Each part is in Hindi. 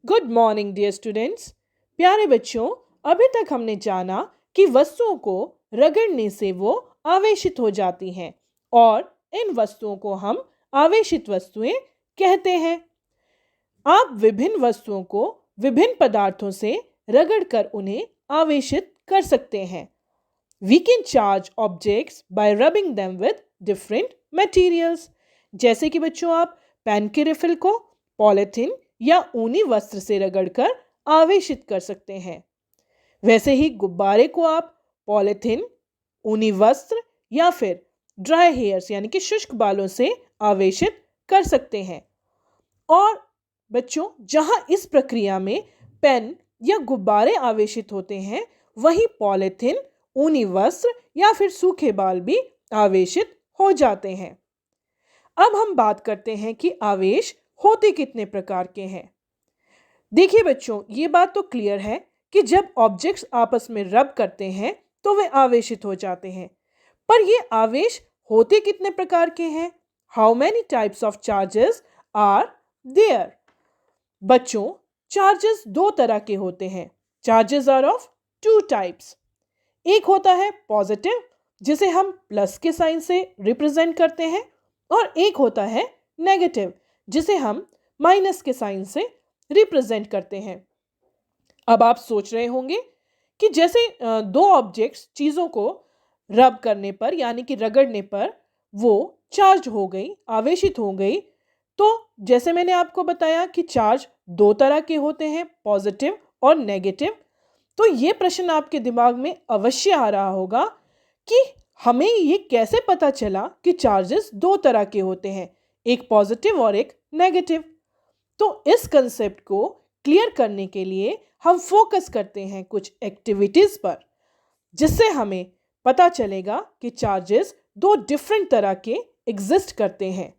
Good morning dear students. प्यारे बच्चों, अभी तक हमने जाना कि वस्तुओं को रगड़ने से वो आवेशित हो जाती हैं और इन वस्तुओं को हम आवेशित वस्तुएं कहते हैं। आप विभिन्न वस्तुओं को विभिन्न पदार्थों से रगड़कर उन्हें आवेशित कर सकते हैं। We can charge objects by rubbing them with different materials। जैसे कि बच्चों आप पेन के रिफिल को पॉलिथीन या ऊनी वस्त्र से रगड़कर आवेशित कर सकते हैं। वैसे ही गुब्बारे को आप पॉलिथीन, ऊनी वस्त्र या फिर ड्राई हेयर्स यानी कि शुष्क बालों से आवेशित कर सकते हैं। और बच्चों, जहां इस प्रक्रिया में पेन या गुब्बारे आवेशित होते हैं, वहीं पॉलिथीन, ऊनी वस्त्र या फिर सूखे बाल भी आवेशित हो जाते हैं। अब हम बात करते हैं कि आवेश होते कितने प्रकार के हैं। देखिए बच्चों, ये बात तो क्लियर है कि जब ऑब्जेक्ट्स आपस में रब करते हैं तो वे आवेशित हो जाते हैं, पर ये आवेश होते कितने प्रकार के हैं? How many types of charges are there? बच्चों, चार्जेस दो तरह के होते हैं। Charges are of two types. एक होता है पॉजिटिव, जिसे हम प्लस के साइन से रिप्रेजेंट करते हैं, और एक होता है नेगेटिव, जिसे हम माइनस के साइन से रिप्रेजेंट करते हैं। अब आप सोच रहे होंगे कि जैसे दो ऑब्जेक्ट्स चीज़ों को रब करने पर यानी कि रगड़ने पर वो चार्ज हो गई, आवेशित हो गई, तो जैसे मैंने आपको बताया कि चार्ज दो तरह के होते हैं, पॉजिटिव और नेगेटिव। तो ये प्रश्न आपके दिमाग में अवश्य आ रहा होगा कि हमें ये कैसे पता चला कि चार्जेस दो तरह के होते हैं, एक पॉजिटिव और एक नेगेटिव। तो इस कंसेप्ट को क्लियर करने के लिए हम फोकस करते हैं कुछ एक्टिविटीज पर, जिससे हमें पता चलेगा कि चार्जेस दो डिफरेंट तरह के एग्जिस्ट करते हैं।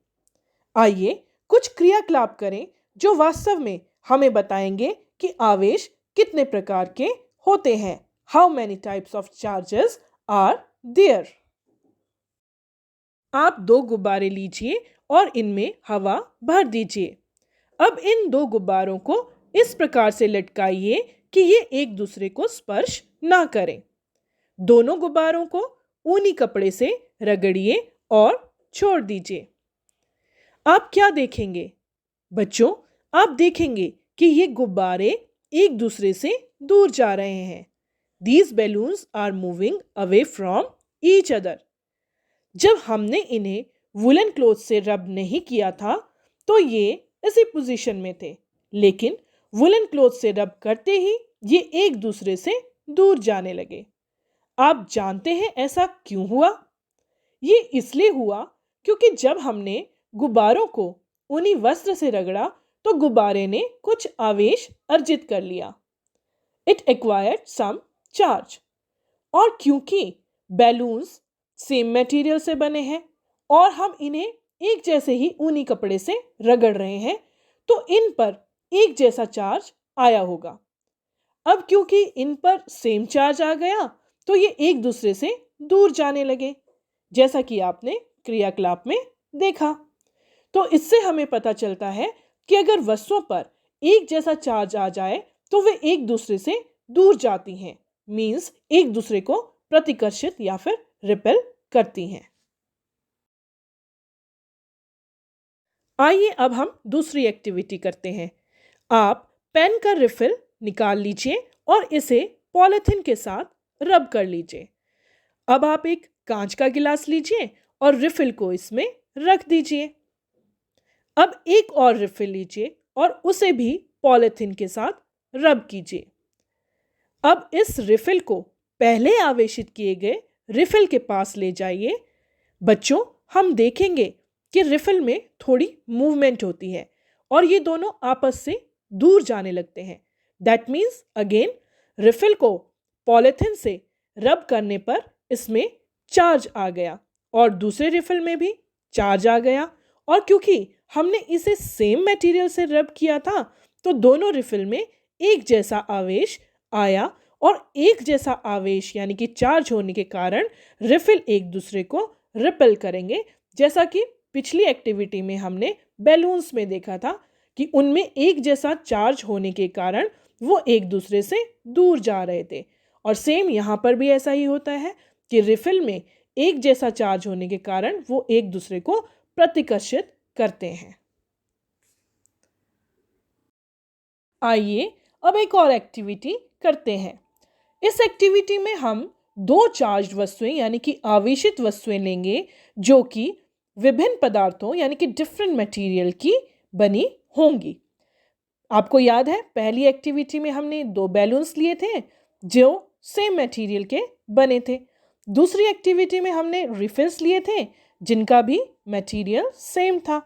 आइए कुछ क्रियाकलाप करें जो वास्तव में हमें बताएंगे कि आवेश कितने प्रकार के होते हैं। How many types of charges are there? आप दो गुब्बारे लीजिए और इनमें हवा भर दीजिए। अब इन दो गुब्बारों को इस प्रकार से लटकाइए कि ये एक दूसरे को स्पर्श ना करें। दोनों गुब्बारों को ऊनी कपड़े से रगड़िए और छोड़ दीजिए। आप क्या देखेंगे? बच्चों, आप देखेंगे कि ये गुब्बारे एक दूसरे से दूर जा रहे हैं। These balloons are moving away from each other। जब हमने इन्हें वुलन क्लॉथ से रब नहीं किया था तो ये इसी पोजीशन में थे, लेकिन वुलन क्लॉथ से रब करते ही ये एक दूसरे से दूर जाने लगे। आप जानते हैं ऐसा क्यों हुआ? ये इसलिए हुआ क्योंकि जब हमने गुब्बारों को ऊनी वस्त्र से रगड़ा तो गुब्बारे ने कुछ आवेश अर्जित कर लिया। It acquired some charge. और क्योंकि बैलून्स सेम मटेरियल से बने हैं और हम इन्हें एक जैसे ही ऊनी कपड़े से रगड़ रहे हैं, तो इन पर एक जैसा चार्ज आया होगा। अब क्योंकि इन पर सेम चार्ज आ गया तो ये एक दूसरे से दूर जाने लगे, जैसा कि आपने क्रियाकलाप में देखा। तो इससे हमें पता चलता है कि अगर वस्तुओं पर एक जैसा चार्ज आ जाए तो वे एक दूसरे से दूर जाती हैं, मींस एक दूसरे को प्रतिकर्षित या फिर रिपेल करती हैं। आइए अब हम दूसरी एक्टिविटी करते हैं। आप पेन का रिफिल निकाल लीजिए और इसे पॉलिथीन के साथ रब कर लीजिए। अब आप एक कांच का गिलास लीजिए और रिफिल को इसमें रख दीजिए। अब एक और रिफिल लीजिए और उसे भी पॉलिथीन के साथ रब कीजिए। अब इस रिफिल को पहले आवेशित किए गए रिफिल के पास ले जाइए। बच्चों, हम देखेंगे कि रिफिल में थोड़ी मूवमेंट होती है और ये दोनों आपस से दूर जाने लगते हैं। दैट मीन्स अगेन रिफिल को पॉलिथीन से रब करने पर इसमें चार्ज आ गया और दूसरे रिफिल में भी चार्ज आ गया, और क्योंकि हमने इसे सेम मटेरियल से रब किया था तो दोनों रिफिल में एक जैसा आवेश आया, और एक जैसा आवेश यानी कि चार्ज होने के कारण रिफिल एक दूसरे को रिपेल करेंगे, जैसा कि पिछली एक्टिविटी में हमने बैलून्स में देखा था कि उनमें एक जैसा चार्ज होने के कारण वो एक दूसरे से दूर जा रहे थे। और सेम यहाँ पर भी ऐसा ही होता है कि रिफिल में एक जैसा चार्ज होने के कारण वो एक दूसरे को प्रतिकर्षित करते हैं। आइए अब एक और एक्टिविटी करते हैं। इस एक्टिविटी में हम दो चार्ज वस्तुएं यानी कि आवेशित वस्तुएं लेंगे जो कि विभिन्न पदार्थों यानी कि डिफरेंट मटेरियल की बनी होंगी। आपको याद है पहली एक्टिविटी में हमने दो बैलून्स लिए थे जो सेम मटेरियल के बने थे। दूसरी एक्टिविटी में हमने रिफिल्स लिए थे जिनका भी मटेरियल सेम था।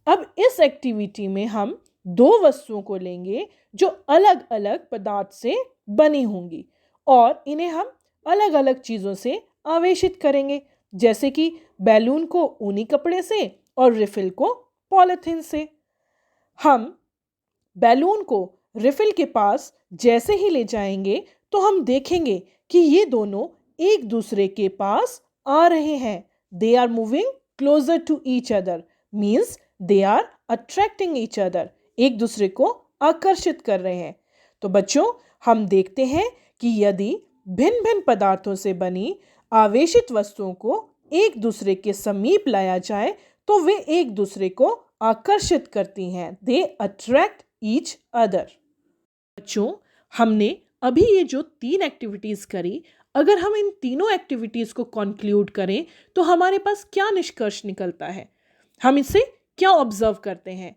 अब इस एक्टिविटी में हम दो वस्तुओं को लेंगे जो अलग अलग पदार्थ से बनी होंगी और इन्हें हम अलग अलग चीज़ों से आवेशित करेंगे, जैसे कि बैलून को ऊनी कपड़े से और रिफिल को पॉलीथीन से। हम बैलून को रिफिल के पास जैसे ही ले जाएंगे तो हम देखेंगे कि ये दोनों एक दूसरे के पास आ रहे हैं। They are moving closer to each other, means they are attracting each other, एक दूसरे को आकर्षित कर रहे हैं। तो बच्चों हम देखते हैं कि यदि भिन्न भिन्न पदार्थों से बनी आवेशित वस्तुओं को एक दूसरे के समीप लाया जाए तो वे एक दूसरे को आकर्षित करती हैं। They attract each other. बच्चों हमने अभी ये जो 3 एक्टिविटीज करी, अगर हम इन तीनों एक्टिविटीज को कंक्लूड करें तो हमारे पास क्या निष्कर्ष निकलता है? हम इससे क्या ऑब्जर्व करते हैं?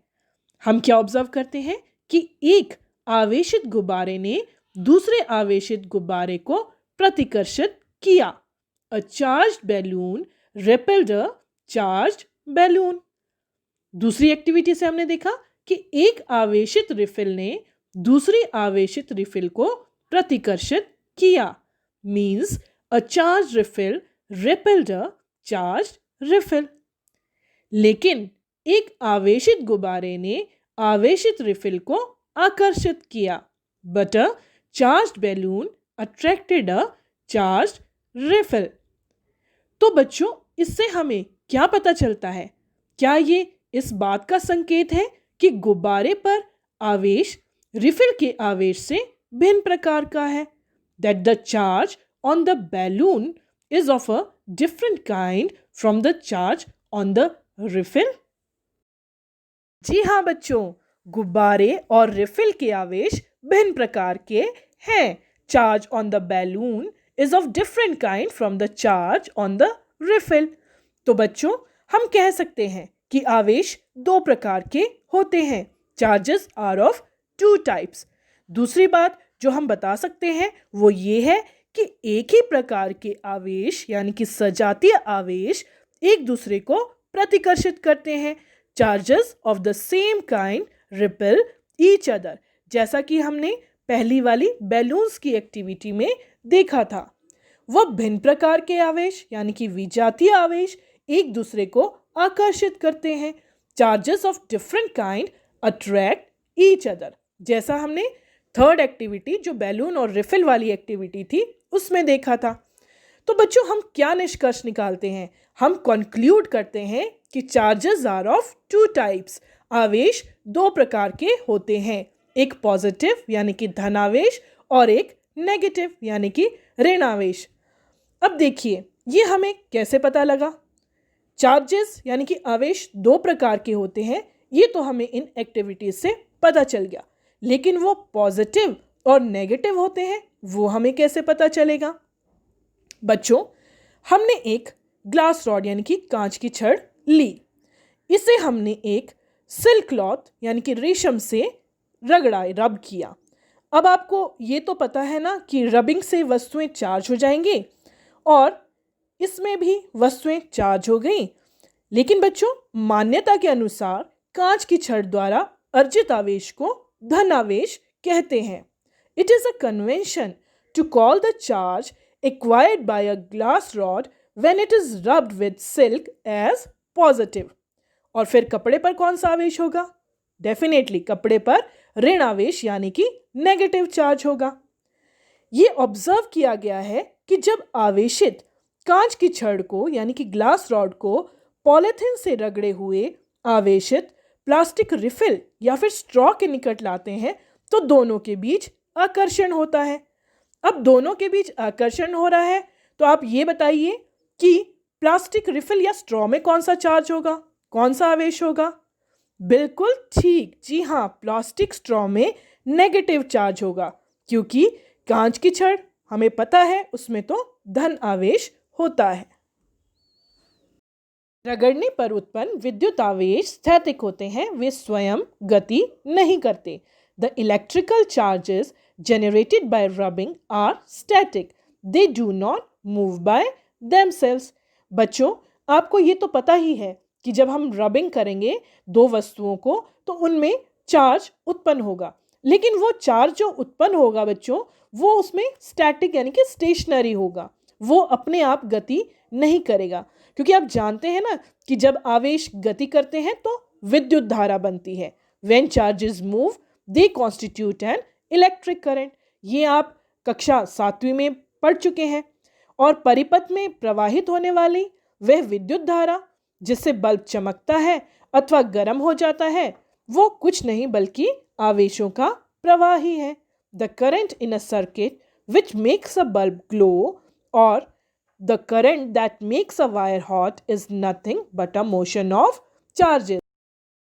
हम क्या ऑब्जर्व करते हैं कि एक आवेशित गुब्बारे ने दूसरे आवेशित गुब्बारे को प्रतिकर्षित किया। अ चार्ज्ड बैलून रेपेल्ड अ चार्ज्ड बैलून। दूसरी एक्टिविटी से हमने देखा कि एक आवेशित रिफिल ने दूसरी आवेशित रिफिल को प्रतिकर्षित किया, means a charge refill repelled a charge refill. लेकिन एक आवेशित गुब्बारे ने आवेशित रिफिल को आकर्षित किया, but a charged balloon attracted a charged refill. तो बच्चों इससे हमें क्या पता चलता है? क्या ये इस बात का संकेत है कि गुब्बारे पर आवेश रिफिल के आवेश से भिन्न प्रकार का है? That the charge on the balloon is of a different kind from the charge on the refill? जी हाँ बच्चों, गुब्बारे और रिफिल के आवेश भिन्न प्रकार के हैं। Charge on the balloon is of different kind from the charge on the refill. तो बच्चों हम कह सकते हैं कि आवेश दो प्रकार के होते हैं। Charges are of two types. दूसरी बात जो हम बता सकते हैं वो ये है कि एक ही प्रकार के आवेश यानी कि सजातीय आवेश एक दूसरे को प्रतिकर्षित करते हैं। Charges of the same kind repel each other, जैसा कि हमने पहली वाली बैलून्स की एक्टिविटी में देखा था। वह भिन्न प्रकार के आवेश यानी कि विजातीय आवेश एक दूसरे को आकर्षित करते हैं। Charges of different kind attract each other, जैसा हमने थर्ड एक्टिविटी जो बैलून और रिफिल वाली एक्टिविटी थी उसमें देखा था। तो बच्चों हम क्या निष्कर्ष निकालते हैं? हम कंक्लूड करते हैं कि charges are of two types, आवेश दो प्रकार के होते हैं, एक पॉजिटिव यानी कि धनावेश और एक नेगेटिव यानी कि ऋणावेश। अब देखिए ये हमें कैसे पता लगा? चार्जेस यानी कि आवेश दो प्रकार के होते हैं, ये तो हमें इन एक्टिविटीज से पता चल गया, लेकिन वो पॉजिटिव और नेगेटिव होते हैं वो हमें कैसे पता चलेगा? बच्चों हमने एक ग्लास रॉड यानी कि कांच की छड़ ली, इसे हमने एक सिल्क क्लॉथ यानी कि रेशम से रब किया। अब आपको ये तो पता है ना कि रबिंग से वस्तुएं चार्ज हो जाएंगी और इसमें भी वस्तुएं चार्ज हो गई। लेकिन बच्चों मान्यता के अनुसार कांच की छड़ द्वारा अर्जित आवेश को धन आवेश कहते हैं। It is a convention to call the charge acquired by a glass rod when it is rubbed with silk as positive. और फिर कपड़े पर कौन सा आवेश होगा? डेफिनेटली कपड़े पर ऋण आवेश यानी कि नेगेटिव चार्ज होगा। ये ऑब्जर्व किया गया है कि जब आवेशित कांच की छड़ को यानी कि ग्लास रॉड को पॉलीथीन से रगड़े हुए आवेशित प्लास्टिक रिफिल या फिर स्ट्रॉ के निकट लाते हैं तो दोनों के बीच आकर्षण होता है। अब दोनों के बीच आकर्षण हो रहा है तो आप ये बताइए कि प्लास्टिक रिफिल या स्ट्रॉ में कौन सा चार्ज होगा, कौन सा आवेश होगा? बिल्कुल ठीक, जी हाँ, प्लास्टिक स्ट्रॉ में नेगेटिव चार्ज होगा, क्योंकि कांच की छड़ हमें पता है उसमें तो धन आवेश होता है। रगड़ने पर उत्पन्न विद्युत आवेश स्थैतिक होते हैं, वे स्वयं गति नहीं करते। The electrical charges generated by rubbing are static. They do not move by themselves. बच्चों, आपको ये तो पता ही है कि जब हम रबिंग करेंगे दो वस्तुओं को तो उनमें चार्ज उत्पन्न होगा, लेकिन वो चार्ज जो उत्पन्न होगा बच्चों, वो उसमें स्टैटिक यानी कि स्टेशनरी होगा, वो अपने आप गति नहीं करेगा। क्योंकि आप जानते हैं ना कि जब आवेश गति करते हैं तो विद्युत धारा बनती है। When charges move, they constitute an electric current. ये आप कक्षा 7वीं में पढ़ चुके हैं। और परिपथ में प्रवाहित होने वाली वह विद्युत धारा जिससे बल्ब चमकता है अथवा गर्म हो जाता है, वो कुछ नहीं बल्कि आवेशों का प्रवाह ही है। The current in a circuit which makes a bulb glow और the current that makes a wire hot is nothing but a motion of charges.